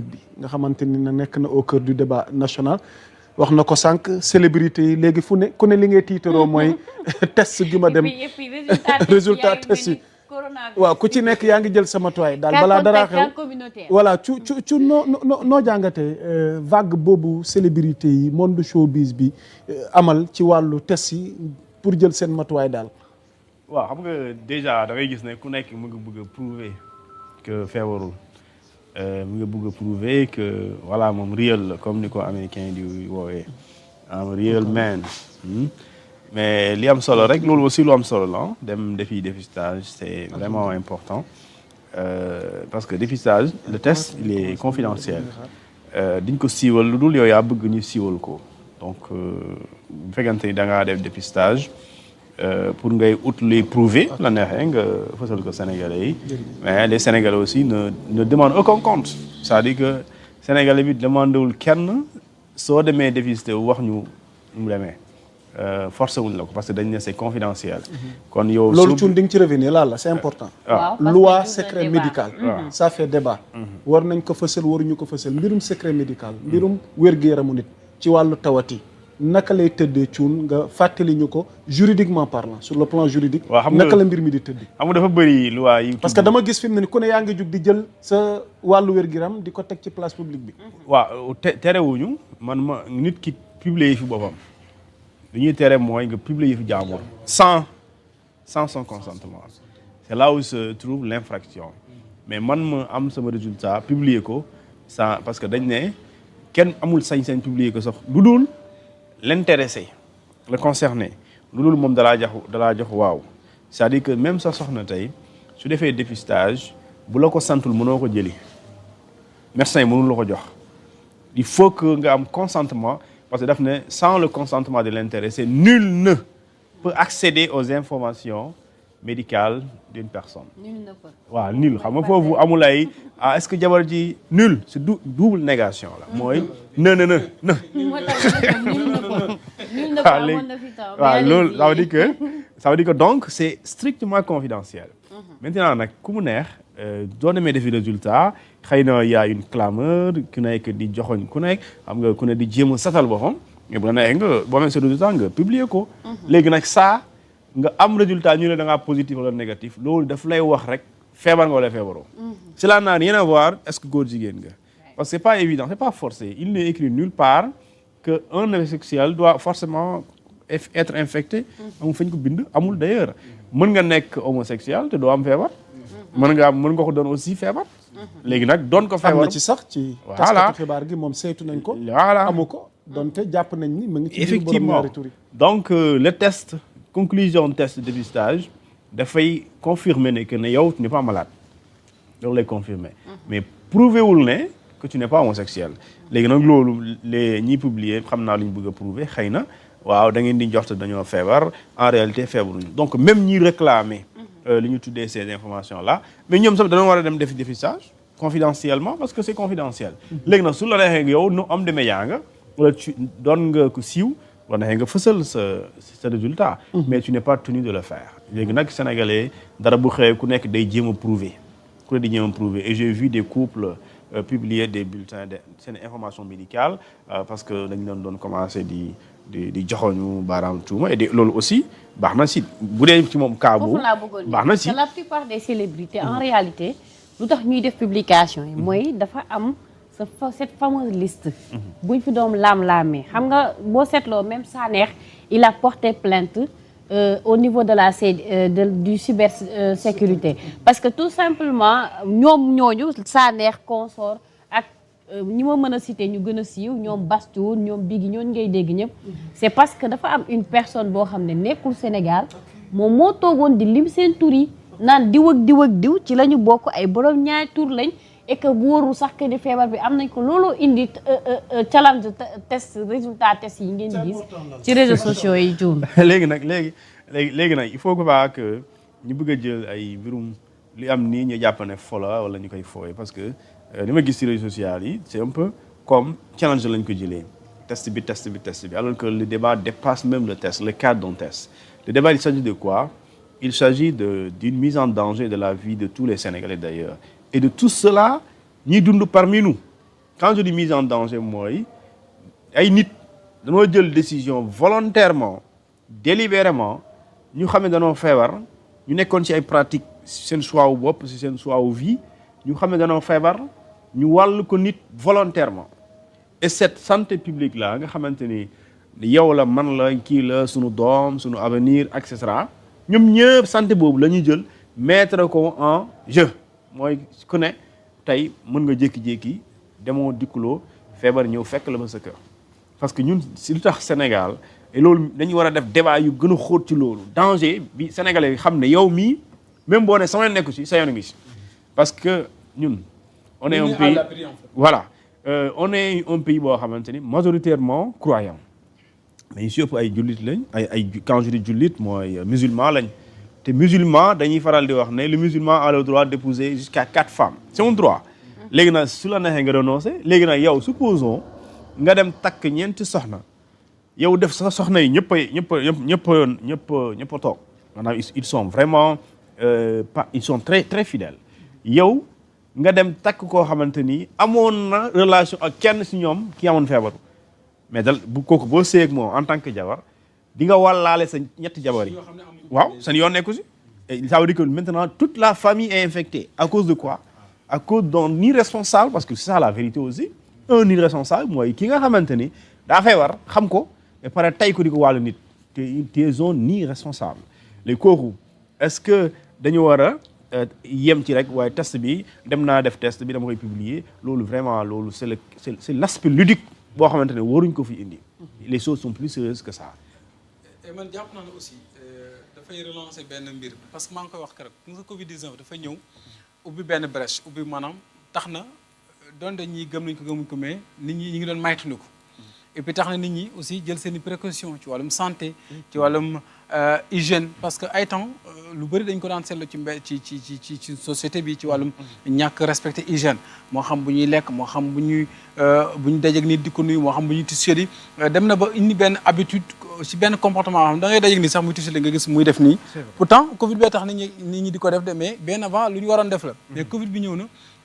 bi nga xamante ni na nekk na au cœur du débat national wax na ko sànq célébrité yi léegi fu ne ku ne li ngay tiitaroo mooy test gi ma dem résultat test yi waaw ku ci nekk yaa ngi jël sama matuwaay daal balaa dara xew voilà cu noo jàngatee vague boobu célébrité yi monde showbiz bi amal ci wàllu test yi pour jël seen matuwaay daal. waaw xam nga déjà da ngay gis ne ku nekk mu ngi bëgg a prouver que feebarul mu ngi bëgg a prouver que voilà moom real la comme ni ko américain di woowee am real man mais li am solo rek loolu aussi lu am solo la dem defi dépistage c'est vraiment important parce que dépistage le test il est confidentiel diñ ko siiwal lu dul yow yaa bëgg ñu siiwal ko donc bu fekkante ni da ngaa def dépistage pour ngay ut luy prouver la neexee nga fësal ko Sénégalais yi mais les Sénégalais aussi ne demandent aucun compte c'est-à-dire que Sénégalais bi demandewul kenn soo demee dépister wax ñu mu demee forcé wuñ la ko parce que dañ ne c'est confidentiel. kon yow loolu cuun di nga ci revenir laal la c'est important. loi secret médical. ça fait débat. war nañ ko fësal waruñu ko fësal mbirum secret médical. mbirum wér-gu-yaramu nit ci wàllu tawati naka lay tëddee cuun nga fàttali ñu ko juridiquement parlant sur le plan juridique. waaw xam nga naka la mbir mi di tëddee. xam nga dafa bëri loi yi. parce que dama gis fi mu ne ni ku ne yaa ngi jug di jël sa wàllu wér-gu-yaram di ko teg ci place publique bi. waaw terewuñu man ma nit ki publier fi boppam. li ñuy tere mooy nga publier fi jàmbur sans son consentement c'est là où se trouve l'infraction mais man ma am sama résultat publier ko ça parce que dañ ne kenn amul sañ-sañ publier ko sax lu dul l'intéressé le concerné lu dul moom dalaa jox waaw c'est-à-dire que même sa soxna tey su defee dépistage bu la ko santul mënoo ko jëli médecin yi mënul la ko jox il faut que nga am consentement parce que daf ne sans le consentement de l'intéressé nul ne peut accéder aux informations médicales d'une personne. Nul ne peut. waaw nul xam nga foofu amul ay est-ce que jabar ji nul c'est double négation la mooy non. waaw loolu ça veut dire que donc c'est strictement confidentiel. maintenant nag ku mu neex doo demee defi résultat xëy na y a une clameur ku nekk di joxoñ ku nekk xam nga ku ne di jéem a satal boppam mais bu la neexee nga boo amee sa résultat nga publier ko. léegi nag ça nga am résultat ñu ne da ngaa positif wala négatif loolu daf lay wax rek feebar nga wala feebaroo. cela n'a rien à voir est-ce que góor jigéen nga. parce que c'est pas évident c'est pas forcé il n'est écrit nulle part que un homosexuel doit forcément être infecté. amul fañ ko bind amul d'ailleurs mën nga nekk homosexuel te doo am feebar. mën nga ko doon aussi feebar. léegi nag doon ko feebar am na ci sax ci. taskatu xibaar gi moom saytu nañ ko. voilà amu ko donte jàpp nañ ni mu ngi ci. effectivement donc le test conclusion test dépistage dafay confirmer ne que ne yow tu n'es pas malade loolu lay confirmer. mais prouver wul ne que tu n'es pas homosexuel. léegi nag loolu les ñiy publier xam naa lu ñu bëgg a prouver xëy na waaw da ngeen di njort dañoo feebar en réalité feebaruñu donc même ñi réclamer. li ñu tuddee ces informations là mais ñoom sax dañoo war a dem def dépistage confidentiellement parce que c'est confidentiel. léegi nag su la neexee yow nu am demee yaa nga wala ci doon nga ko siiw wala neexee nga fësal sa résultat. mais tu n'es pas tenu de le faire. léegi nag sénégalais dara bu xëyee ku nekk day jéem a prouver ku ne di jéem a prouver et j'ai vu des couples publier des bulletins de seen information médicale parce que dañ leen doon commencer di joxoñu baaraam tuuma et loolu aussi baax na si bu dee ci moom cas bu baax na si la plupart des célébrités en réalité lu tax ñuy def publication yi mooy dafa am cette fameuse liste buñ fi doom laam-laamee xam nga boo seetloo même Sanekh il a porté plainte au niveau de la du cybersécurité parce que tout simplement ñoom ñooñu Sanekh consort ak ñi ma mën a citer ñu gën a siiw ñoom Bastoun ñoom Biggi ñooñu ngay dégg ñëpp c'est parce que dafa am une personne boo xam ne nekkul Sénégal moom moo toogoon di lim seen tur yi naan diw ak diw ak diw ci la ñu bokk ay borom ñaari tur lañ et que wóoru sax que ni feebar bi am nañ ko looloo indi challenge test résultat test yi ngeen gis ci réseaux sociaux yi juum. léegi nag il faut que ñu bëgg a jël ay mbirum li am nii ñu jàpp ne fola wala ñu koy fooye parce que li ma gis ci réseaux sociaux yi c'est un peu comme challenge lañ ko jëlee test bi alors que le débat dépasse même le test le cadre d'un test. Le débat il s'agit de quoi? Il s'agit d'une mise en danger de la vie de tous les Sénégalais d'ailleurs et de tout cela ñiy dund parmi nous quand je dis mise en danger mooy ay nit dañoo jël décision volontairement délibérément ñu xam ne dañoo feebar ñu nekkoon ci ay pratiques seen choix wu bopp ci seen choix wu vie ñu xam ne dañoo feebar ñu wàll ko nit volontairement et cette santé publique là nga xamante ni yow la man la kii la sunu doom sunu avenir et cetera ñoom ñëpp santé boobu la ñuy jël mettre ko en jeu mooy ku ne tey mën nga jékki-jékki demoo dikkuloo feebar ñëw fekk la ba sa kër parce que ñun si lu tax Sénégal et loolu dañu war a def débat yu gën a xóot ci loolu danger bi sénégalais yi xam ne yow mii même boo ne sama yoon nekku si sa yoon ngi si parce que ñun on est un pays voilà on est un pays boo xamante ni majoritairement croyant mais ñu si ëpp ay jullit lañ ay quand je dis jullit mooy musulman lañ te musulman dañuy faral di wax ne le musulman a le droit d'épouser jusqu'à 4 femmes c'est un droit léegi nag su la neexee nga renoncer léegi nag yow supposons nga dem takk ñeenti soxna yow def sa soxna yi ñëpp a toog maanaam ils sont vraiment pas ils sont très très fidèles yow nga dem takk koo xamante ni amoon na relation ak kenn si ñoom ki amoon feebaru mais dal bu kooku boo seeg moom en tant que jabar di nga wàllaale sa ñetti jabar yi waaw seen yoon nekku si et ça veut dire que maintenant toute la famille est infectée à cause de quoi à cause d'un irresponsable parce que c'est ça la vérité aussi un irresponsable mooy ki nga xamante ni daa feebar xam ko et pare tay ko di ko wàllu nit te ils sont irresponsables léegi kooku est-ce que dañu war a yem ci rek waaye test bi dem naa def test bi dama koy publier loolu vraiment loolu c'est l'aspect ludique boo xamante ne waruñ ko fi indi les choses sont plus sérieuses que ça. et man jàpp naa ne aussi dafay relancer benn mbir parce que maa ngi koy wax keroog nga Covid 19 dafa ñëw ubbi benn brèche ubbi maanaam tax na donte ñi gëm nañ ko gëmuñ ko mais nit ñi ñu ngi doon maytuñu ko et puis tax na nit ñi aussi jël seen i précautions ci wàllum santé ci wàllum hygiène parce que ay temps lu bëri dañ ko daan seetlu ci société bi ci wàllum ñàkk respecté hygiène moo xam bu ñuy lekk moo xam bu ñu dajeeg nit di ko nuyu moo xam bu ñuy tissué yi dem na ba indi benn habitude ci benn comportement xam da ngay dajeeg nit sax muy tissué nga gis muy def nii pourtant Covid bee tax nit ñi di ko def de mais bien avant lu ñu waroon def la mais Covid bi ñëw na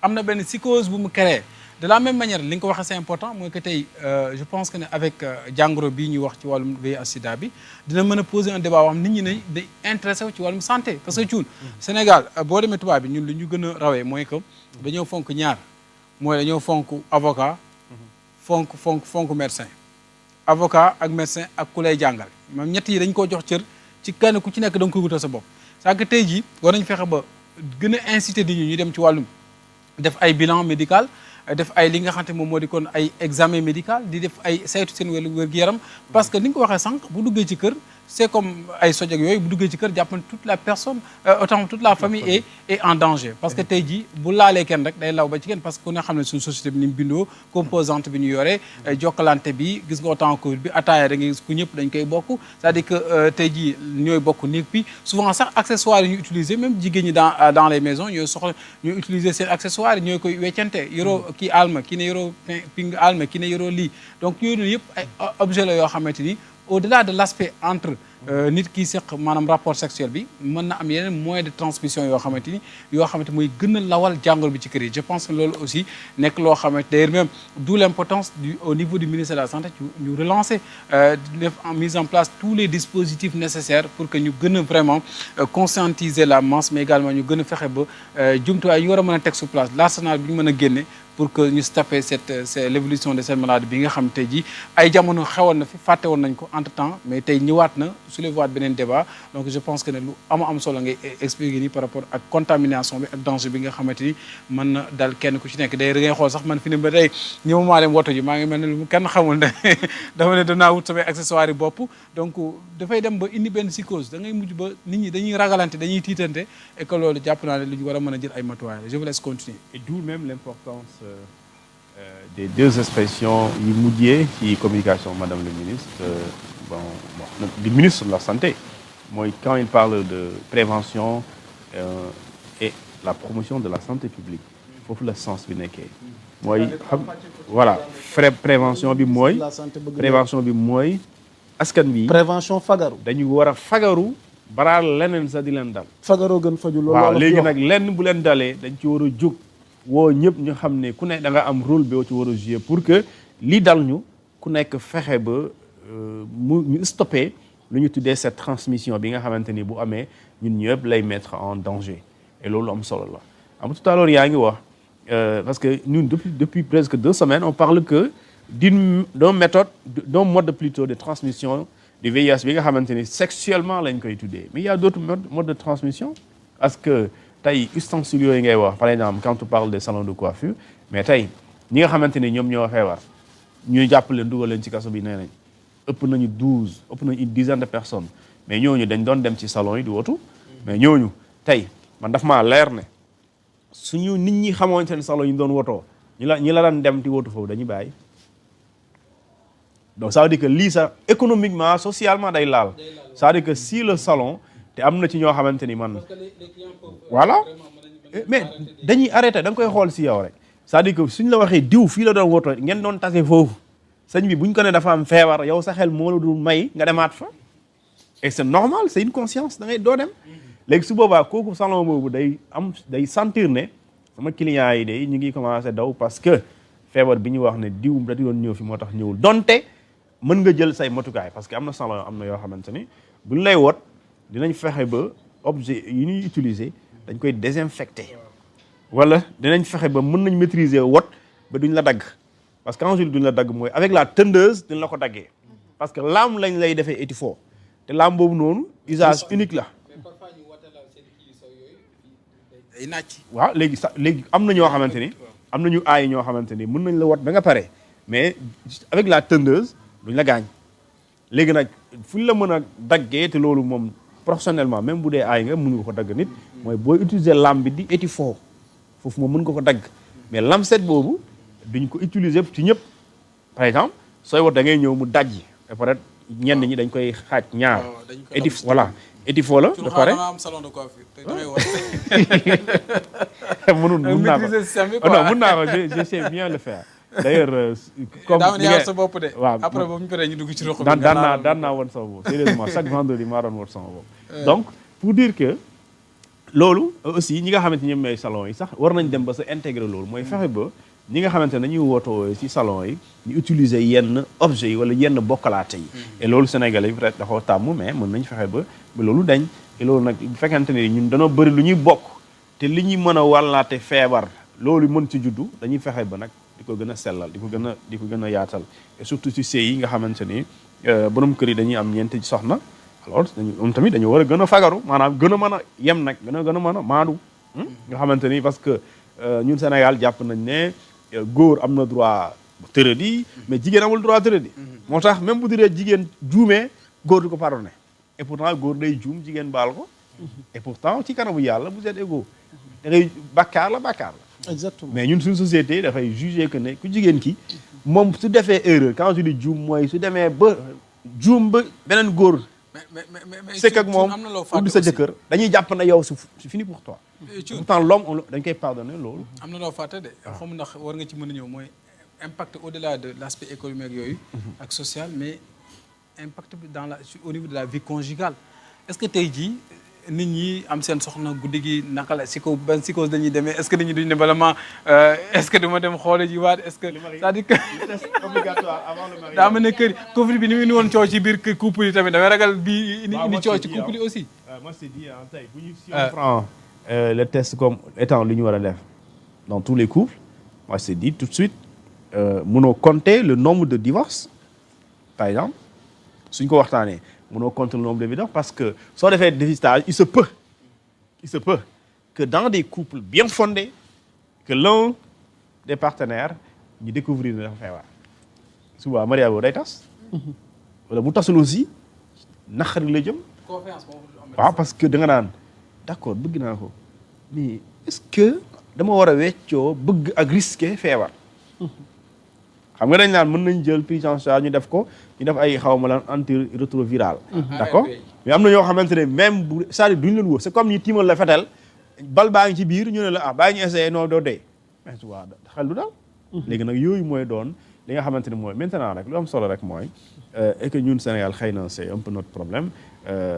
am na benn psychose bu mu créé de la même manière li nga ko waxee c'est important mooy que tey je pense que ne avec jàngoro bii ñuy wax ci wàllum VIH sida bi dina mën a poser un débat wax nit ñi ne day intéressé wu ci wàllum santé parce que cuun Sénégal boo demee tubaab bi ñun li ñu gën a rawee mooy que dañoo fonk ñaar mooy dañoo fonk avocat fonk médecin avocat ak médecin ak ku lay jàngal moom ñett yi dañ koo jox cër ci kenn ku ci nekk da nga koy wutal sa bopp c'est-à-dire que tey jii war nañ fexe ba gën a inciter nit ñi ñu dem ci wàllum def ay bilan médical def ay li nga xamante moom moo di kon ay examen médical di def ay saytu seen wér-gu-yaram parce que ni nga ko waxee sànq bu duggee ci kër c'est comme ay soj ak yooyu bu duggee ci kër jàpp na toute la personne autant toute la famille est en danger parce que tey jii bu laalee kenn rek day law ba ci kenn parce que ku ne xam ne suñu société bi ni mu bindoo composante bi ñu yore jokkalante bi gis nga autant Covid bi ataaya da ngay gis ku ñëpp dañ koy bokk c'est-à-dire que tey jii ñooy bokk néeg bi souvent sax accessoires yi ñu utiliser même jigéen ñi dans les maisons ñooy soxla ñooy utiliser seen accessoires yi ñooy koy weccante yoroo kii alma kii ne yoroo ping alma kii ne yoroo lii donc yooyu noonu yëpp ay objet la yoo xamante ni au-delà de l'aspect entre nit ki seq maanaam rapport sexuel bi mën na am yeneen moyen de transmission yoo xamante mooy gën a lawal jàngoro bi ci kër yi je pense que loolu aussi nekk loo xamante d'ailleurs même d'où l'importance au niveau du ministère de la santé ñu relancer def en mise en place tous les dispositifs nécessaires pour que ñu gën a vraiment conscientiser la masse mais également ñu gën a fexe ba jumtuwaay ñu war a mën a teg sur place l'arsenal bi ñu mën a génne pour que ñu stopper c'est l'évolution de cette maladie bi nga xam tey jii ay jamono xewoon na fi fàtte woon nañ ko entre temps mais tey ñëwaat na soulever waat beneen débat donc je pense que ne lu am solo ngay expliquer nii par rapport ak contamination bi ak danger bi nga xamante ni mën na dal kenn ku ci nekk day ngay xool sax man fi ne ba tey ñëw maa dem woto ji maa ngi mel ne lu kenn xamul ne dafa ne danaa wut samay accessoires yi bopp donc dafay dem ba indi benn psychose da ngay mujj ba nit ñi dañuy ragalante dañuy tiitante et que loolu jàpp naa ne lu ñu war a mën a jël ay matuwaay je vous laisse continuer. Et d'où même l'importance des deux expressions yi mujjee ci communication madame le ministre le ministre de la santé mooy quand il parle de prévention et la promotion de la santé publique foofu la sens bi nekkee mooy xam voilà prévention bi mooy askan bi prévention fagaru dañu war a fagaru balaa leneen sax di leen dal fagaroo gën faju loolu waaw léegi nag lenn bu leen dalee dañ ci war a jóg woo ñëpp ñu xam ne ku ne da nga am rôle boo ci war a jouer pour que lii dal ñu ku nekk fexe ba ñu stopper lu ñu tuddee cette transmission bi nga xamante ni bu amee ñun ñëpp lay mettre en danger et loolu am solo la. am tout à l'heure yaa ngi wax parce que ñun depuis presque 2 semaines on parle que d'un mode plutôt de transmission du VIH bi nga xamante ni sexuellement lañ koy tuddee mais il y a d'autres modes de transmission parce que tey ustensiles yooyu ngay wax par exemple quand on parle des salons de coiffure mais tey ñi nga xamante ni ñoom ñoo feebar ñuy jàpp leen dugal leen ci kaso bi nee nañ ëpp nañu une dizaine de personnes mais ñooñu dañ doon dem ci salon yi di wotu mais ñooñu tey man daf maa leer ne suñu nit ñi xamoon seen salon yi ñu doon wotoo ñi la daan dem di wotu foofu dañuy bàyyi donc ça veut dire que lii sax économiquement socialement day laal ça veut dire que si le salon te am na ci ñoo xamante ni man voilà mais dañuy arrêté da nga koy xool si yow rek c'est-à-dire que suñ la waxee diw fii la doon woto ngeen doon tase foofu sëñ bi buñ ko ne dafa am feebar yow sa xel moo la dul may nga demaat fa et c'est normal c'est une conscience da ngay doo dem léegi su boobaa kooku salon boobu day sentir ne sama clients yi de ñu ngi commencé daw parce que feebar bi ñu wax ne diw da doon ñëw fi moo tax ñëwul donte mën nga jël say matukaay parce que am na salon am na yoo xamante ni buñ lay wot dinañ fexe ba objet yi ñuy utiliser dañ koy désinfecter wala dinañ fexe ba mën nañ maîtriser wot ba duñ la dagg parce que quand je dis duñ la dagg mooy avec la tondeuse duñ la ko daggee parce que lame lañ lay defee étifo te lame boobu noonu usage unique la. waaw léegi am na ñoo xamante ni am na ñu aay ñoo xamante ni mën nañ la wot ba nga pare mais avec la tondeuse duñ la gaañ léegi nag fuñ la mën a daggee te loolu moom professionnellement même bu dee aay nga mën nga ko dagg nit mooy booy utiliser lame bi di étifo foofu moom mën nga ko dagg mais lamset boobu duñ ko utiliser ci ñëpp par exemple sooy wot da ngay ñëw mu dajji et peut-être ñenn ñi dañ koy xaaj ñaar étif voilà étifo la ba pare am salon de coiffure te damay wot mun naa ko non mun naa ko je sais bien le faire d'ailleurs comme daa yaa sa bopp de waaw après boobu ñu paree ñu dugg ci rox bi daan naa woon sama bopp sérieusement chaque vendredi maa doon woon sama bopp donc pour dire que loolu aussi ñi nga xamante ñoom ñooy salon yi sax war nañ dem ba sa intégrer loolu mooy fexe ba ñi nga xamante ne dañuy wootoo ci salon yi ñu utiliser yenn objets yi wala yenn bokkalaate yi et loolu sénégalais yi peut-être dafa tàmm mais mën nañ fexe ba loolu dañ et loolu nag bu fekkente ne ñun dañoo bëri lu ñuy bokk te li ñuy mën a wàllaate feebar loolu mën ci juddu dañuy fexe ba nag di ko gën a sellal di ko gën a yaatal et surtout ci sëy yi nga xamante ni borom kër yi dañuy am ñeenti soxna alors moom tamit dañu war a gën a fagaru maanaam gën a mën a yem nag gën a mën a maandu nga xamante ni parce que ñun Sénégal jàpp nañ ne góor am na droit tëradi mais jigéen amul droit tëradi moo tax même bu diree jigéen juumee góor du ko pardonné et pourtant góor day juum jigéen baal ko et pourtant ci kanamu yàlla vous êtes égaux da ngay bàkkaar la exactement mais ñun suñu société dafay juger que ne ku jigéen ki moom su defee erreur quand je dis juum mooy su demee ba juum ba beneen góor c'est ak moom ubbi sa jëkkër dañuy jàpp na yow c'est fini pour toi pourtant l'homme dañ koy pardonner loolu am na loo fàtte de xam ndax war nga ci mën a ñëw mooy impact au-delà de l'aspect économique yooyu ak social mais impact bi au niveau de la vie conjugale est-ce que tey jii nit ñi am seen soxna guddi gi naka la ban psychose dañuy demee est-ce que nit ñi duñ ne bala ma est-ce que duma dem xoole ji waat est-ce que c'est-à-dire que obligatoire avant le mariage daa mel ne kër Covid bi ni mu indi woon coow ci biir couple yi tamit damay ragal bi indi coow ci couple yi aussi moi c'est dit tey bu ñu si on prend le test comme étant lu ñu war a def dans tous les couples moi c'est dit tout de suite mënoo compter le nombre de divorces par exemple suñ ko waxtaanee mënoo compter le nombre de divorces parce que soo defee dépistage il se peut que dans des couples bien fondés que l'un des partenaires ñu découvrir ne dafa feebar suba mariage boobu day tas wala bu tasul aussi naqari la jëm waaw parce que da nga naan d'accord bëgg naa ko mais est-ce que dama war a weccoo bëgg ak risquer feebar xam nga dañ naan mën nañ jël prise en charge ñu def ay xawma lan antirétroviral d'accord mais am na ñoo xamante ne même bu c'est-à-dire duñu leen wóor c'est comme ñu tiimal la fetel bal baa ngi ci biir ñu ne la bàyyi ñu essayé noo doo dee mais waa xel du daal léegi nag yooyu mooy doon li nga xamante ne mooy maintenant rek lu am solo rek mooy et que ñun Sénégal xëy na c'est un peu notre problème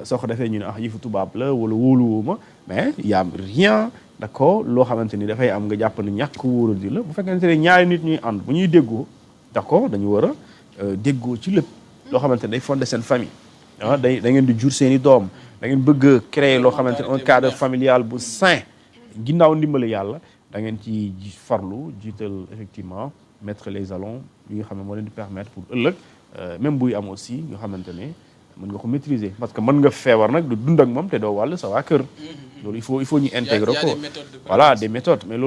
soo ko defee ñu ne yëfu tubaab la wala wóoluwuma mais y a rien d'accord loo xamante ni dafay am nga jàpp ne ñàkk wóoradi la bu fekkente ne ñaari nit ñuy ànd bu ñuy déggoo d'accord dañu war a déggoo ci lépp loo xamante ne day fonder seen famille da ngeen di jur seen i doom da ngeen bëgg a créer loo xamante ne un cadre familial bu sain ginnaaw ndimbali yàlla da ngeen ci farlu jiital effectivement mettre les jalons yi nga xam ne moo leen di permettre pour ëllëg même buy am aussi nga xamante ne mën nga ko maîtriser parce que mën nga feebar nag du dund ak moom te doo wàll sa waa kër loolu il faut ñu intégrer ko voilà des méthodes mais loolu